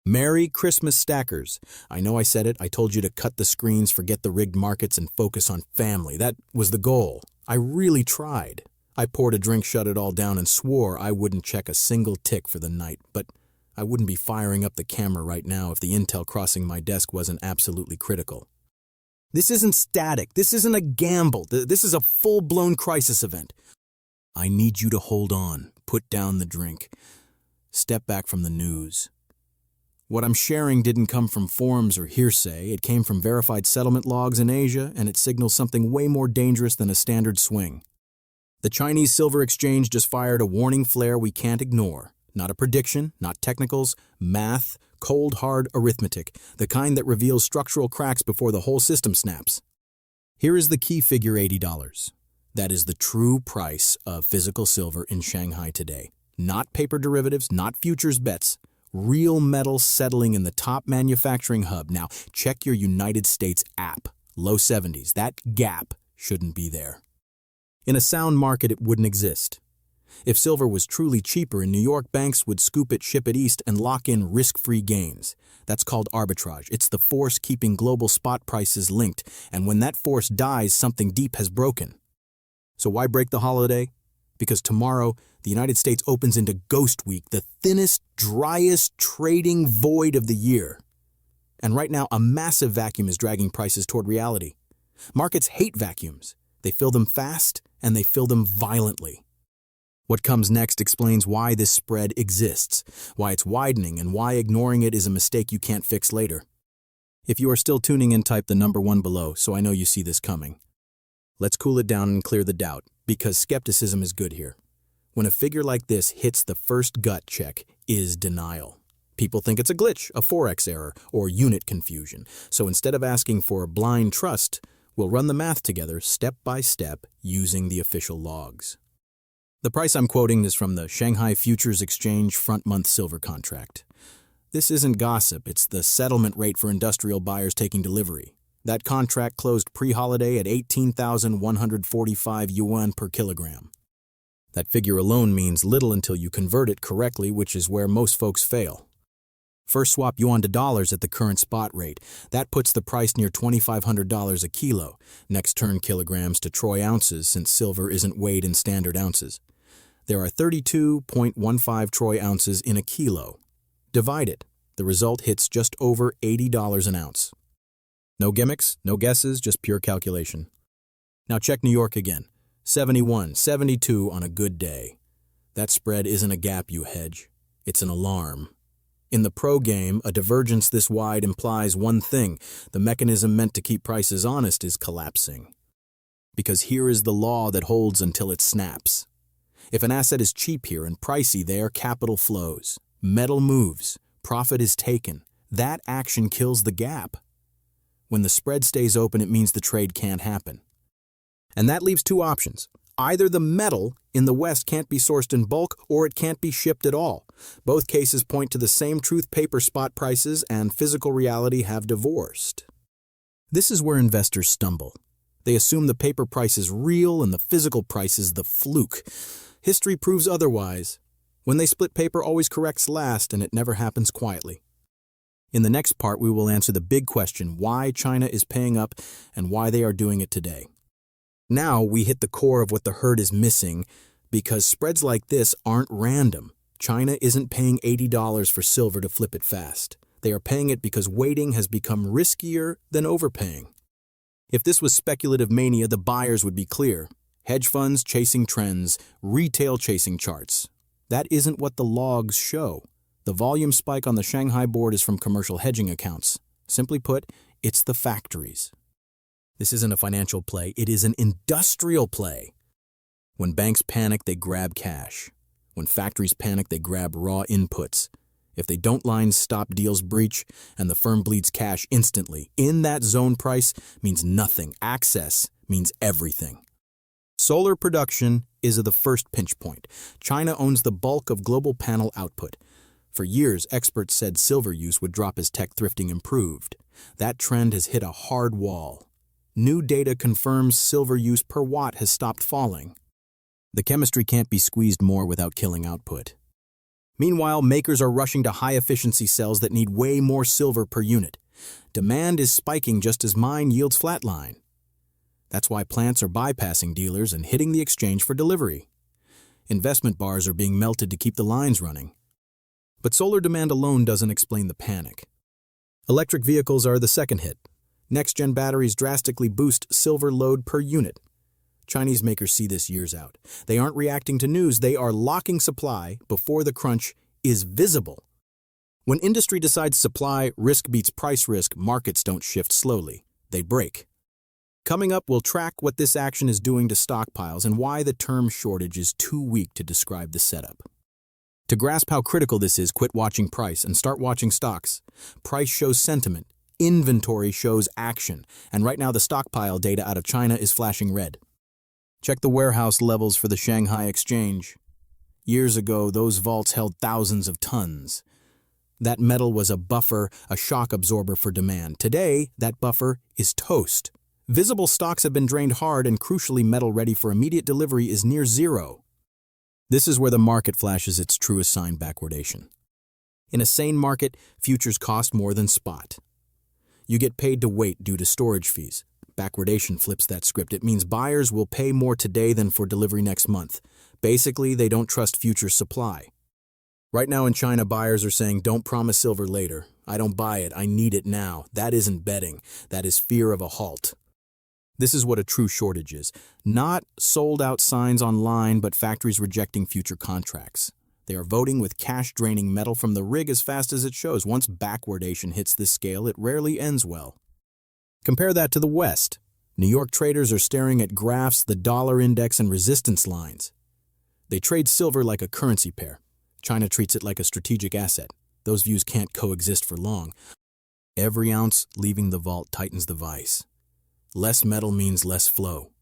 Merry Christmas, stackers. I know I said it. I told you to cut the screens, forget the rigged markets, and focus on family. That was the goal. I really tried. I poured a drink, shut it all down, and swore I wouldn't check a single tick for the night. But I wouldn't be firing up the camera right now if the intel crossing my desk wasn't absolutely critical. This isn't static. This isn't a gamble. This is a full-blown crisis event. I need you to hold on. Put down the drink. Step back from the news. What I'm sharing didn't come from forums or hearsay. It came from verified settlement logs in Asia, and it signals something way more dangerous than a standard swing. The Chinese Silver Exchange just fired a warning flare we can't ignore. Not a prediction, not technicals, math, cold, hard arithmetic, the kind that reveals structural cracks before the whole system snaps. Here is the key figure, $80. That is the true price of physical silver in Shanghai today. Not paper derivatives, not futures bets. Real metal settling in the top manufacturing hub. Now, check your United States app. Low 70s. That gap shouldn't be there. In a sound market, it wouldn't exist. If silver was truly cheaper in New York, banks would scoop it, ship it east, and lock in risk-free gains. That's called arbitrage. It's the force keeping global spot prices linked, and when that force dies, something deep has broken. So why break the holiday? Because tomorrow, the United States opens into Ghost Week, the thinnest, driest trading void of the year. And right now, a massive vacuum is dragging prices toward reality. Markets hate vacuums. They fill them fast, and they fill them violently. What comes next explains why this spread exists, why it's widening, and why ignoring it is a mistake you can't fix later. If you are still tuning in, type the number 1 below, so I know you see this coming. Let's cool it down and clear the doubt, because skepticism is good here. When a figure like this hits the first gut check is denial. People think it's a glitch, a forex error, or unit confusion. So instead of asking for blind trust, we'll run the math together step by step using the official logs. The price I'm quoting is from the Shanghai Futures Exchange front-month silver contract. This isn't gossip, it's the settlement rate for industrial buyers taking delivery. That contract closed pre-holiday at 18,145 yuan per kilogram. That figure alone means little until you convert it correctly, which is where most folks fail. First swap yuan to dollars at the current spot rate. That puts the price near $2,500 a kilo. Next turn kilograms to troy ounces, since silver isn't weighed in standard ounces. There are 32.15 troy ounces in a kilo. Divide it. The result hits just over $80 an ounce. No gimmicks, no guesses, just pure calculation. Now check New York again. 71, 72 on a good day. That spread isn't a gap you hedge. It's an alarm. In the pro game, a divergence this wide implies one thing: the mechanism meant to keep prices honest is collapsing. Because here is the law that holds until it snaps. If an asset is cheap here and pricey there, capital flows. Metal moves. Profit is taken. That action kills the gap. When the spread stays open, it means the trade can't happen. And that leaves two options. Either the metal in the West can't be sourced in bulk, or it can't be shipped at all. Both cases point to the same truth: paper spot prices and physical reality have divorced. This is where investors stumble. They assume the paper price is real and the physical price is the fluke. History proves otherwise. When they split, paper always corrects last, and it never happens quietly. In the next part, we will answer the big question: why China is paying up and why they are doing it today. Now we hit the core of what the herd is missing, because spreads like this aren't random. China isn't paying $80 for silver to flip it fast. They are paying it because waiting has become riskier than overpaying. If this was speculative mania, the buyers would be clear. Hedge funds chasing trends, retail chasing charts. That isn't what the logs show. The volume spike on the Shanghai board is from commercial hedging accounts. Simply put, it's the factories. This isn't a financial play, it is an industrial play. When banks panic, they grab cash. When factories panic, they grab raw inputs. If they don't line stop, deals breach, and the firm bleeds cash instantly. In that zone, price means nothing. Access means everything. Solar production is the first pinch point. China owns the bulk of global panel output. For years, experts said silver use would drop as tech thrifting improved. That trend has hit a hard wall. New data confirms silver use per watt has stopped falling. The chemistry can't be squeezed more without killing output. Meanwhile, makers are rushing to high-efficiency cells that need way more silver per unit. Demand is spiking just as mine yields flatline. That's why plants are bypassing dealers and hitting the exchange for delivery. Investment bars are being melted to keep the lines running. But solar demand alone doesn't explain the panic. Electric vehicles are the second hit. Next-gen batteries drastically boost silver load per unit. Chinese makers see this years out. They aren't reacting to news, they are locking supply before the crunch is visible. When industry decides supply risk beats price risk, markets don't shift slowly, they break. Coming up, we'll track what this action is doing to stockpiles and why the term shortage is too weak to describe the setup. To grasp how critical this is, quit watching price and start watching stocks. Price shows sentiment, inventory shows action, and right now the stockpile data out of China is flashing red. Check the warehouse levels for the Shanghai Exchange. Years ago, those vaults held thousands of tons. That metal was a buffer, a shock absorber for demand. Today, that buffer is toast. Visible stocks have been drained hard, and crucially, metal ready for immediate delivery is near zero. This is where the market flashes its truest sign: backwardation. In a sane market, futures cost more than spot. You get paid to wait due to storage fees. Backwardation flips that script. It means buyers will pay more today than for delivery next month. Basically, they don't trust future supply. Right now in China, buyers are saying, don't promise silver later. I don't buy it. I need it now. That isn't betting. That is fear of a halt. This is what a true shortage is. Not sold-out signs online, but factories rejecting future contracts. They are voting with cash-draining metal from the rig as fast as it shows. Once backwardation hits this scale, it rarely ends well. Compare that to the West. New York traders are staring at graphs, the dollar index, and resistance lines. They trade silver like a currency pair. China treats it like a strategic asset. Those views can't coexist for long. Every ounce leaving the vault tightens the vice. Less metal means less flow.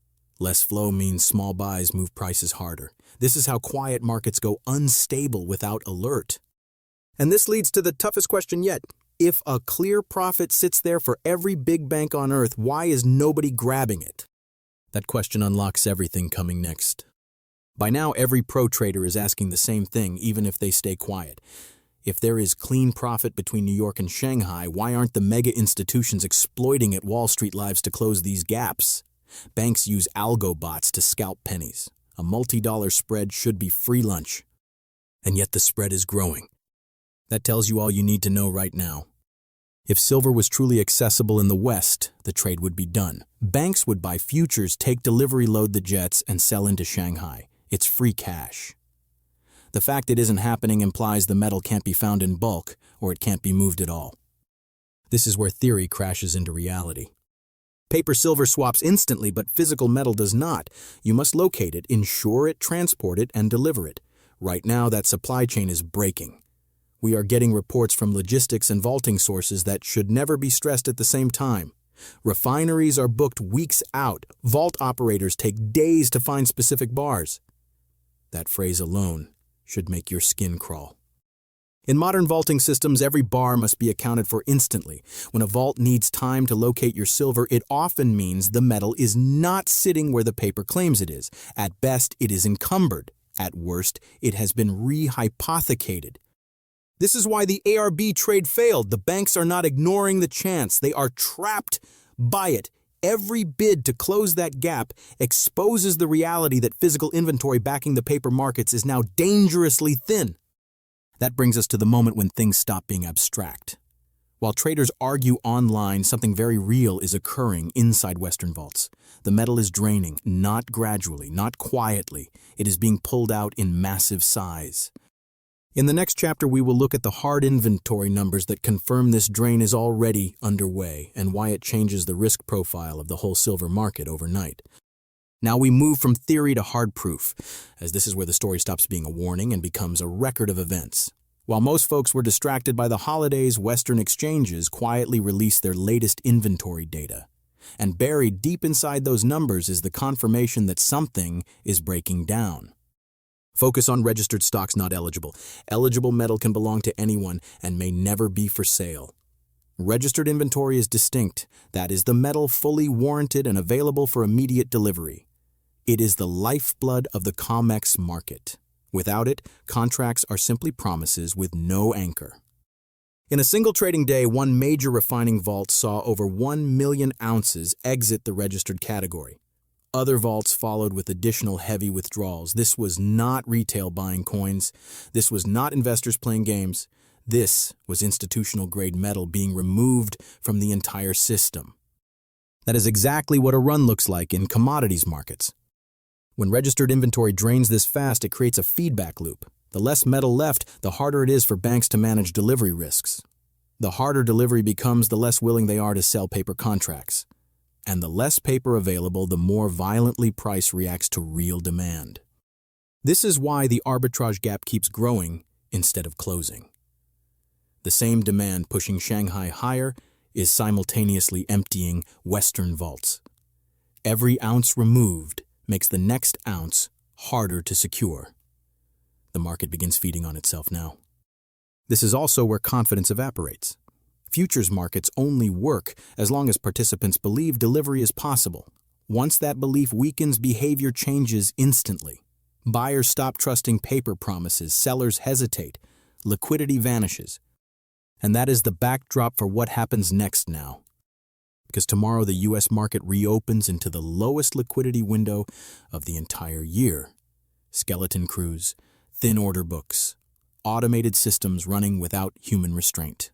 Less flow means small buys move prices harder. This is how quiet markets go unstable without alert. And this leads to the toughest question yet. If a clear profit sits there for every big bank on earth, why is nobody grabbing it? That question unlocks everything coming next. By now, every pro trader is asking the same thing, even if they stay quiet. If there is clean profit between New York and Shanghai, why aren't the mega institutions exploiting at Wall Street Lives to close these gaps? Banks use algo bots to scalp pennies. A multi-dollar spread should be free lunch. And yet the spread is growing. That tells you all you need to know right now. If silver was truly accessible in the West, the trade would be done. Banks would buy futures, take delivery, load the jets, and sell into Shanghai. It's free cash. The fact it isn't happening implies the metal can't be found in bulk, or it can't be moved at all. This is where theory crashes into reality. Paper silver swaps instantly, but physical metal does not. You must locate it, insure it, transport it, and deliver it. Right now, that supply chain is breaking. We are getting reports from logistics and vaulting sources that should never be stressed at the same time. Refineries are booked weeks out. Vault operators take days to find specific bars. That phrase alone should make your skin crawl. In modern vaulting systems, every bar must be accounted for instantly. When a vault needs time to locate your silver, it often means the metal is not sitting where the paper claims it is. At best, it is encumbered. At worst, it has been rehypothecated. This is why the ARB trade failed. The banks are not ignoring the chance. They are trapped by it. Every bid to close that gap exposes the reality that physical inventory backing the paper markets is now dangerously thin. That brings us to the moment when things stop being abstract. While traders argue online, something very real is occurring inside Western vaults. The metal is draining, not gradually, not quietly. It is being pulled out in massive size. In the next chapter, we will look at the hard inventory numbers that confirm this drain is already underway and why it changes the risk profile of the whole silver market overnight. Now we move from theory to hard proof, as this is where the story stops being a warning and becomes a record of events. While most folks were distracted by the holidays, Western exchanges quietly released their latest inventory data. And buried deep inside those numbers is the confirmation that something is breaking down. Focus on registered stocks not eligible. Eligible metal can belong to anyone and may never be for sale. Registered inventory is distinct. That is the metal fully warranted and available for immediate delivery. It is the lifeblood of the COMEX market. Without it, contracts are simply promises with no anchor. In a single trading day, one major refining vault saw over 1 million ounces exit the registered category. Other vaults followed with additional heavy withdrawals. This was not retail buying coins. This was not investors playing games. This was institutional-grade metal being removed from the entire system. That is exactly what a run looks like in commodities markets. When registered inventory drains this fast, it creates a feedback loop. The less metal left, the harder it is for banks to manage delivery risks. The harder delivery becomes, the less willing they are to sell paper contracts. And the less paper available, the more violently price reacts to real demand. This is why the arbitrage gap keeps growing instead of closing. The same demand pushing Shanghai higher is simultaneously emptying Western vaults. Every ounce removed makes the next ounce harder to secure. The market begins feeding on itself now. This is also where confidence evaporates. Futures markets only work as long as participants believe delivery is possible. Once that belief weakens, behavior changes instantly. Buyers stop trusting paper promises, sellers hesitate, liquidity vanishes. And that is the backdrop for what happens next now. Because tomorrow the U.S. market reopens into the lowest liquidity window of the entire year. Skeleton crews, thin order books, automated systems running without human restraint.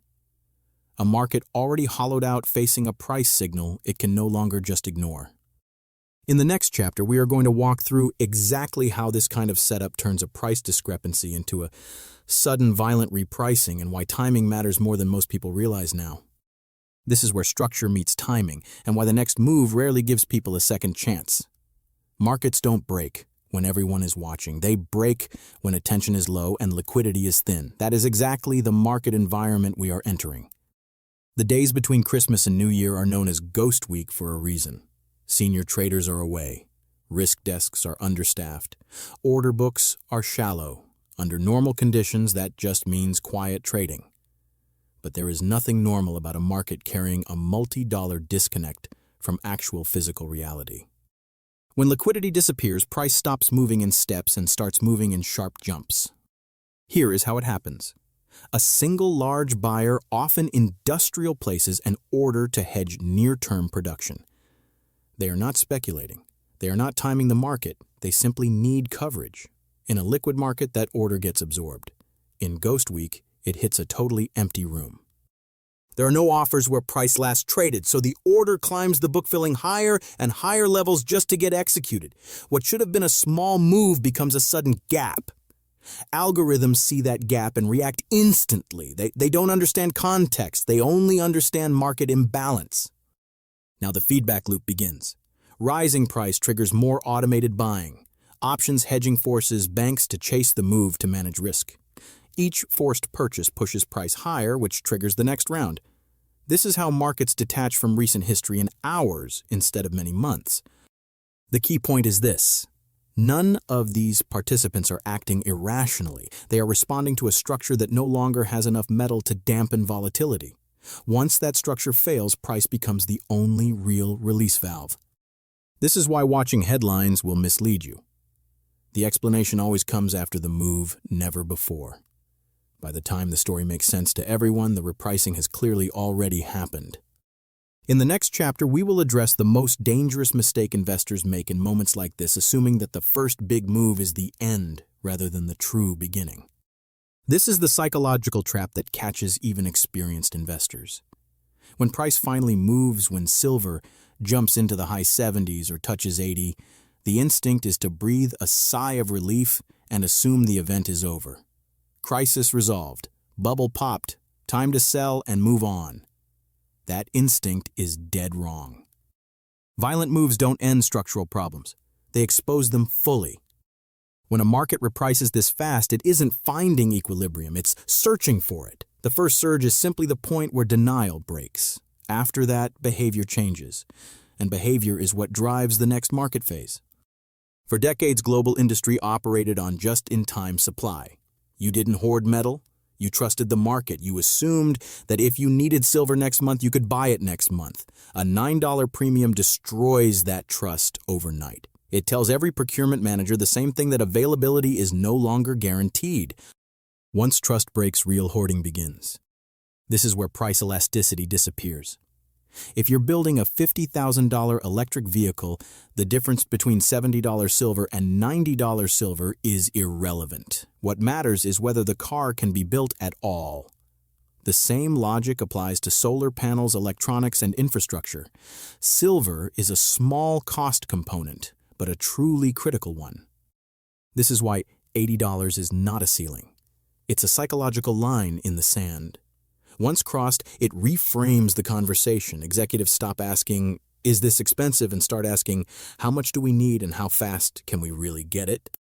A market already hollowed out facing a price signal it can no longer just ignore. In the next chapter, we are going to walk through exactly how this kind of setup turns a price discrepancy into a sudden violent repricing and why timing matters more than most people realize now. This is where structure meets timing and why the next move rarely gives people a second chance. Markets don't break when everyone is watching. They break when attention is low and liquidity is thin. That is exactly the market environment we are entering. The days between Christmas and New Year are known as Ghost Week for a reason. Senior traders are away. Risk desks are understaffed. Order books are shallow. Under normal conditions, that just means quiet trading. But there is nothing normal about a market carrying a multi-dollar disconnect from actual physical reality. When liquidity disappears, price stops moving in steps and starts moving in sharp jumps. Here is how it happens. A single large buyer often industrial places an order to hedge near-term production. They are not speculating. They are not timing the market. They simply need coverage. In a liquid market, that order gets absorbed. In Ghost Week, it hits a totally empty room. There are no offers where price last traded, so the order climbs the book filling higher and higher levels just to get executed. What should have been a small move becomes a sudden gap. Algorithms see that gap and react instantly. They don't understand context. They only understand market imbalance. Now the feedback loop begins. Rising price triggers more automated buying. Options hedging forces banks to chase the move to manage risk. Each forced purchase pushes price higher, which triggers the next round. This is how markets detach from recent history in hours instead of many months. The key point is this. None of these participants are acting irrationally. They are responding to a structure that no longer has enough metal to dampen volatility. Once that structure fails, price becomes the only real release valve. This is why watching headlines will mislead you. The explanation always comes after the move, never before. By the time the story makes sense to everyone, the repricing has clearly already happened. In the next chapter, we will address the most dangerous mistake investors make in moments like this, assuming that the first big move is the end rather than the true beginning. This is the psychological trap that catches even experienced investors. When price finally moves, when silver jumps into the high 70s or touches 80, the instinct is to breathe a sigh of relief and assume the event is over. Crisis resolved, bubble popped, time to sell and move on. That instinct is dead wrong. Violent moves don't end structural problems. They expose them fully. When a market reprices this fast, it isn't finding equilibrium, it's searching for it. The first surge is simply the point where denial breaks. After that, behavior changes. And behavior is what drives the next market phase. For decades, global industry operated on just-in-time supply. You didn't hoard metal. You trusted the market. You assumed that if you needed silver next month, you could buy it next month. A $9 premium destroys that trust overnight. It tells every procurement manager the same thing, that availability is no longer guaranteed. Once trust breaks, real hoarding begins. This is where price elasticity disappears. If you're building a $50,000 electric vehicle, the difference between $70 silver and $90 silver is irrelevant. What matters is whether the car can be built at all. The same logic applies to solar panels, electronics, and infrastructure. Silver is a small cost component, but a truly critical one. This is why $80 is not a ceiling. It's a psychological line in the sand. Once crossed, it reframes the conversation. Executives stop asking, "Is this expensive?" and start asking, "How much do we need and how fast can we really get it?"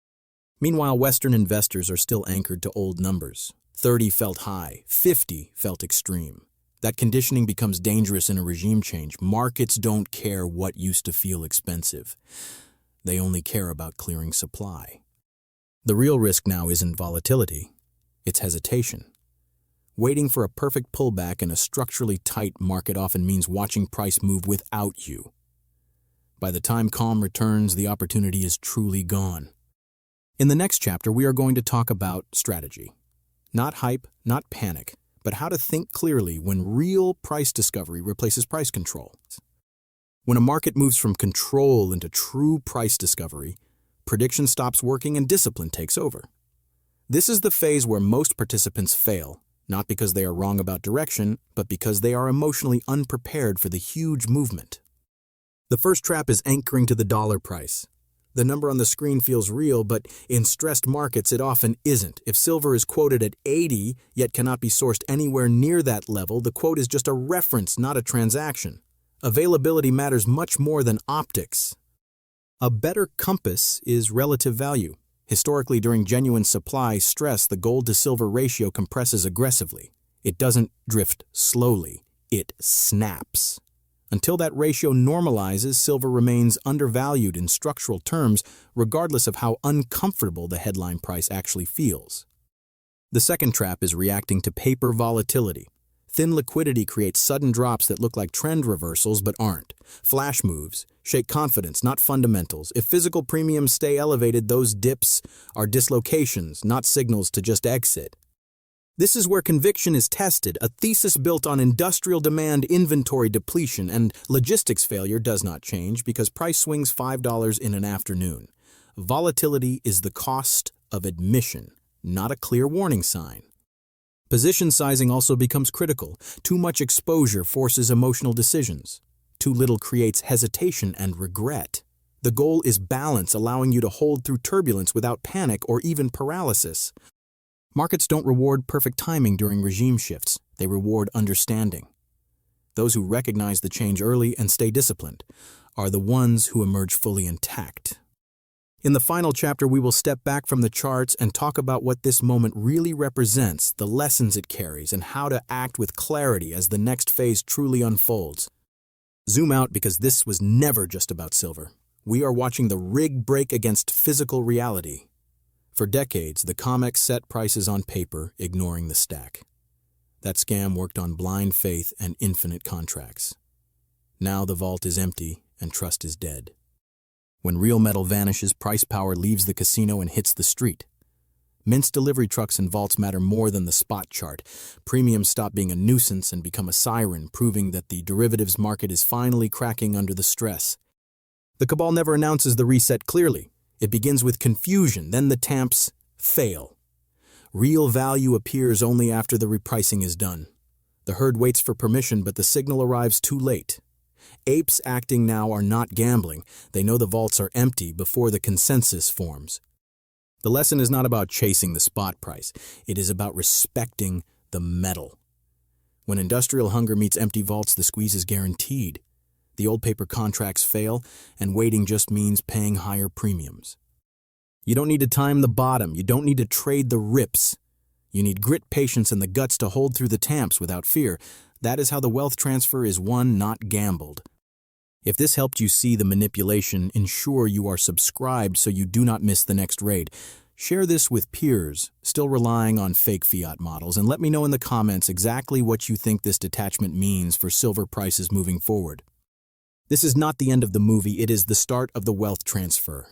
Meanwhile, Western investors are still anchored to old numbers. 30 felt high, 50 felt extreme. That conditioning becomes dangerous in a regime change. Markets don't care what used to feel expensive. They only care about clearing supply. The real risk now isn't volatility, it's hesitation. Waiting for a perfect pullback in a structurally tight market often means watching price move without you. By the time calm returns, the opportunity is truly gone. In the next chapter, we are going to talk about strategy. Not hype, not panic, but how to think clearly when real price discovery replaces price control. When a market moves from control into true price discovery, prediction stops working and discipline takes over. This is the phase where most participants fail, not because they are wrong about direction, but because they are emotionally unprepared for the huge movement. The first trap is anchoring to the dollar price. The number on the screen feels real, but in stressed markets it often isn't. If silver is quoted at 80, yet cannot be sourced anywhere near that level, the quote is just a reference, not a transaction. Availability matters much more than optics. A better compass is relative value. Historically, during genuine supply stress, the gold-to-silver ratio compresses aggressively. It doesn't drift slowly, it snaps. Until that ratio normalizes, silver remains undervalued in structural terms, regardless of how uncomfortable the headline price actually feels. The second trap is reacting to paper volatility. Thin liquidity creates sudden drops that look like trend reversals but aren't. Flash moves shake confidence, not fundamentals. If physical premiums stay elevated, those dips are dislocations, not signals to just exit. This is where conviction is tested. A thesis built on industrial demand, inventory depletion, and logistics failure does not change because price swings $5 in an afternoon. Volatility is the cost of admission, not a clear warning sign. Position sizing also becomes critical. Too much exposure forces emotional decisions. Too little creates hesitation and regret. The goal is balance, allowing you to hold through turbulence without panic or even paralysis. Markets don't reward perfect timing during regime shifts. They reward understanding. Those who recognize the change early and stay disciplined are the ones who emerge fully intact. In the final chapter, we will step back from the charts and talk about what this moment really represents, the lessons it carries, and how to act with clarity as the next phase truly unfolds. Zoom out, because this was never just about silver. We are watching the rig break against physical reality. For decades, the COMEX set prices on paper, ignoring the stack. That scam worked on blind faith and infinite contracts. Now the vault is empty and trust is dead. When real metal vanishes, price power leaves the casino and hits the street. Mint's delivery trucks and vaults matter more than the spot chart. Premiums stop being a nuisance and become a siren, proving that the derivatives market is finally cracking under the stress. The cabal never announces the reset clearly. It begins with confusion, then the tamps fail. Real value appears only after the repricing is done. The herd waits for permission, but the signal arrives too late. Apes acting now are not gambling. They know the vaults are empty before the consensus forms. The lesson is not about chasing the spot price. It is about respecting the metal. When industrial hunger meets empty vaults, the squeeze is guaranteed. The old paper contracts fail, and waiting just means paying higher premiums. You don't need to time the bottom. You don't need to trade the rips. You need grit, patience, and the guts to hold through the tamps without fear. That is how the wealth transfer is won, not gambled. If this helped you see the manipulation, ensure you are subscribed so you do not miss the next raid. Share this with peers still relying on fake fiat models, and let me know in the comments exactly what you think this detachment means for silver prices moving forward. This is not the end of the movie, it is the start of the wealth transfer.